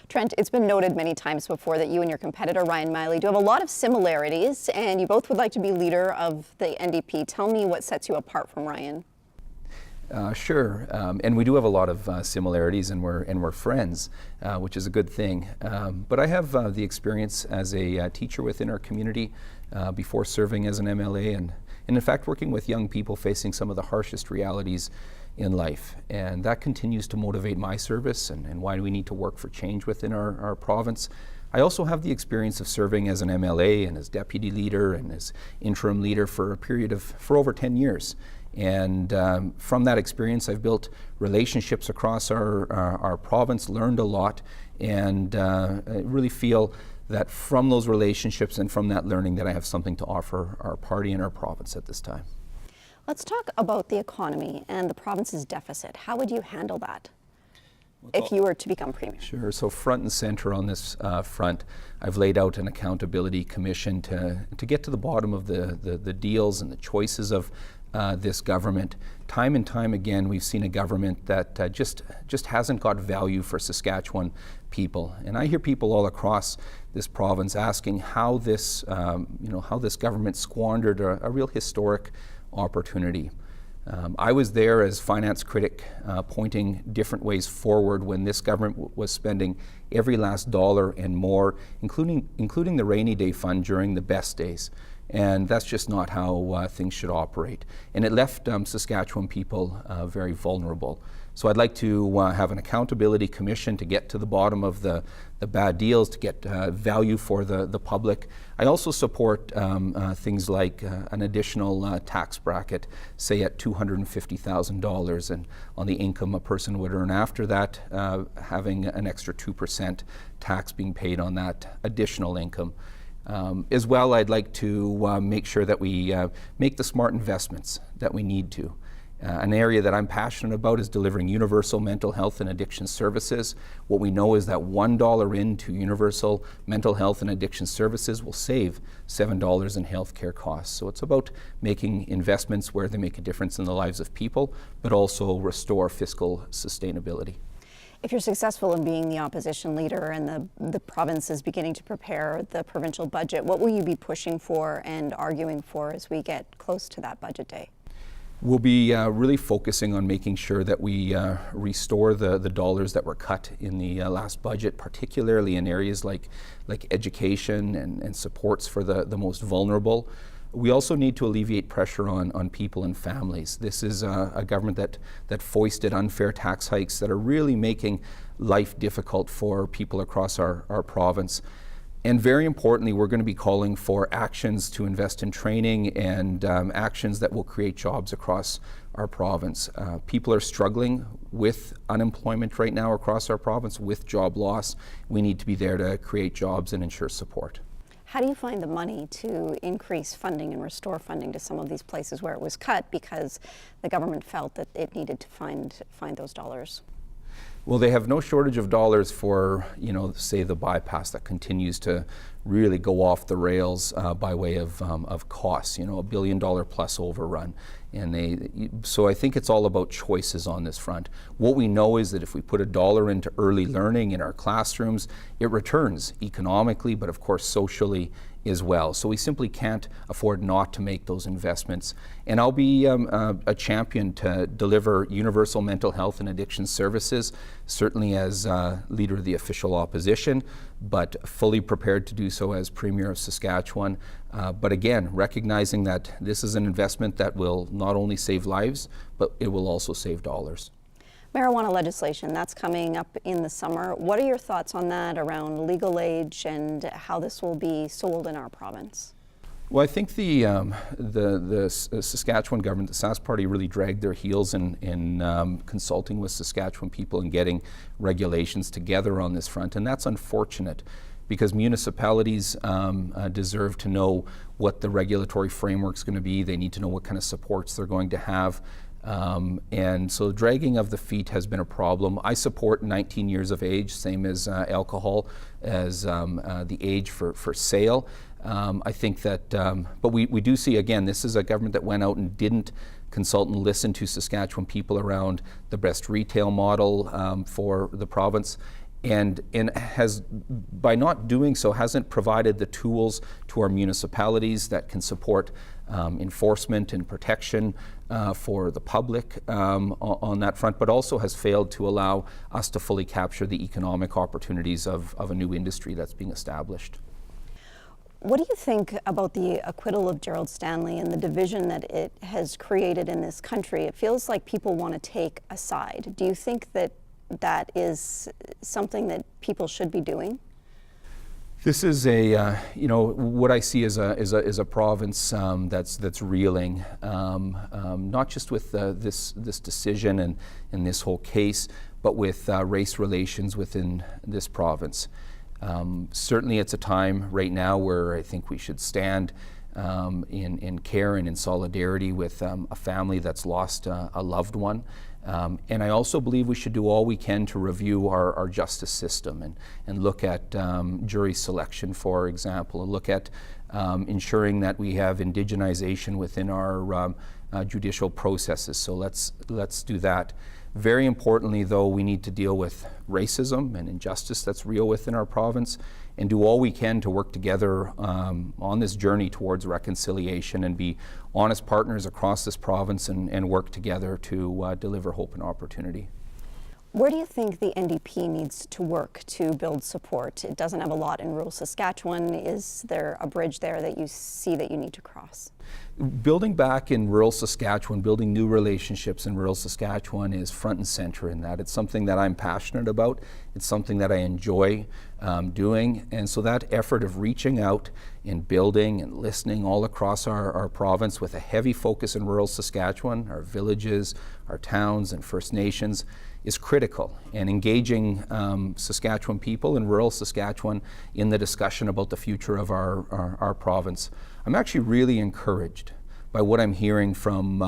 Trent, it's been noted many times before that you and your competitor, Ryan Miley, do have a lot of similarities, and you both would like to be leader of the NDP. Tell me what sets you apart from Ryan. Sure, and we do have a lot of similarities, and we're friends, which is a good thing. But I have the experience as a teacher within our community before serving as an MLA, and in fact working with young people facing some of the harshest realities in life. And that continues to motivate my service and why we need to work for change within our province. I also have the experience of serving as an MLA and as deputy leader and as interim leader for a period for over 10 years. And from that experience, I've built relationships across our province, learned a lot, and I really feel that from those relationships and from that learning that I have something to offer our party and our province at this time. Let's talk about the economy and the province's deficit. How would you handle that if you were to become premier? Sure. So front and center on this front, I've laid out an accountability commission to get to the bottom of the deals and the choices of this government. Time and time again, we've seen a government that just hasn't got value for Saskatchewan people. And I hear people all across this province asking how this government squandered a real historic opportunity. I was there as finance critic, pointing different ways forward when this government was spending every last dollar and more, including the rainy day fund during the best days. And that's just not how things should operate. And it left Saskatchewan people very vulnerable. So I'd like to have an accountability commission to get to the bottom of the bad deals, to get value for the public. I also support things like an additional tax bracket, say at $250,000, and on the income a person would earn after that, having an extra 2% tax being paid on that additional income. As well, I'd like to make sure that we make the smart investments that we need to. An area that I'm passionate about is delivering universal mental health and addiction services. What we know is that $1 into universal mental health and addiction services will save $7 in healthcare costs. So it's about making investments where they make a difference in the lives of people, but also restore fiscal sustainability. If you're successful in being the opposition leader and the province is beginning to prepare the provincial budget, what will you be pushing for and arguing for as we get close to that budget day? We'll be really focusing on making sure that we restore the dollars that were cut in the last budget, particularly in areas like education and supports for the most vulnerable. We also need to alleviate pressure on people and families. This is a government that foisted unfair tax hikes that are really making life difficult for people across our province. And very importantly, we're going to be calling for actions to invest in training and actions that will create jobs across our province. People are struggling with unemployment right now across our province, with job loss. We need to be there to create jobs and ensure support. How do you find the money to increase funding and restore funding to some of these places where it was cut because the government felt that it needed to find those dollars? Well, they have no shortage of dollars for, say the bypass that continues to really go off the rails by way of costs, $1 billion plus overrun. And so I think it's all about choices on this front. What we know is that if we put $1 into early learning in our classrooms, it returns economically, but of course socially as well. So we simply can't afford not to make those investments. And I'll be a champion to deliver universal mental health and addiction services, certainly as leader of the official opposition, but fully prepared to do so as Premier of Saskatchewan. But again, recognizing that this is an investment that will not only save lives, but it will also save dollars. Marijuana legislation, that's coming up in the summer. What are your thoughts on that around legal age and how this will be sold in our province? Well, I think the Saskatchewan government, the Sask Party, really dragged their heels in consulting with Saskatchewan people and getting regulations together on this front, and that's unfortunate because municipalities deserve to know what the regulatory framework's going to be. They need to know what kind of supports they're going to have. And so dragging of the feet has been a problem. I support 19 years of age, same as alcohol, as the age for sale. I think that, but we do see, again, this is a government that went out and didn't consult and listen to Saskatchewan people around the best retail model for the province. and has, by not doing so, hasn't provided the tools to our municipalities that can support enforcement and protection for the public on that front, but also has failed to allow us to fully capture the economic opportunities of a new industry that's being established. What do you think about the acquittal of Gerald Stanley and the division that it has created in this country? It feels like people want to take a side. Do you think that that is something that people should be doing? This is what I see as a province that's reeling, not just with this decision and this whole case, but with race relations within this province. Certainly, it's a time right now where I think we should stand in care and in solidarity with a family that's lost a loved one. And I also believe we should do all we can to review our justice system and look at jury selection, for example, and look at ensuring that we have indigenization within our judicial processes. So let's do that. Very importantly, though, we need to deal with racism and injustice that's real within our province and do all we can to work together on this journey towards reconciliation and be honest partners across this province and work together to deliver hope and opportunity. Where do you think the NDP needs to work to build support? It doesn't have a lot in rural Saskatchewan. Is there a bridge there that you see that you need to cross? Building back in rural Saskatchewan, building new relationships in rural Saskatchewan is front and center in that. It's something that I'm passionate about. It's something that I enjoy doing. And so that effort of reaching out and building and listening all across our province with a heavy focus in rural Saskatchewan, our villages, our towns and First Nations, is critical, and engaging Saskatchewan people in rural Saskatchewan in the discussion about the future of our province. I'm actually really encouraged by what I'm hearing from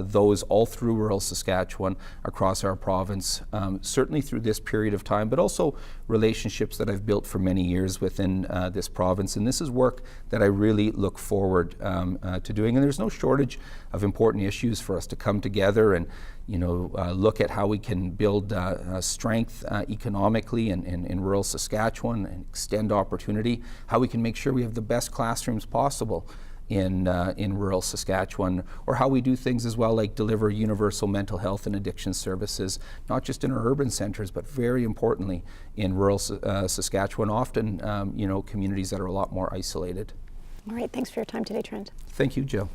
those all through rural Saskatchewan across our province, certainly through this period of time, but also relationships that I've built for many years within this province. And this is work that I really look forward to doing. And there's no shortage of important issues for us to come together and look at how we can build strength economically in rural Saskatchewan and extend opportunity, how we can make sure we have the best classrooms possible in rural Saskatchewan, or how we do things as well like deliver universal mental health and addiction services, not just in our urban centers, but very importantly in rural Saskatchewan, often communities that are a lot more isolated. All right, thanks for your time today, Trent. Thank you, Jill.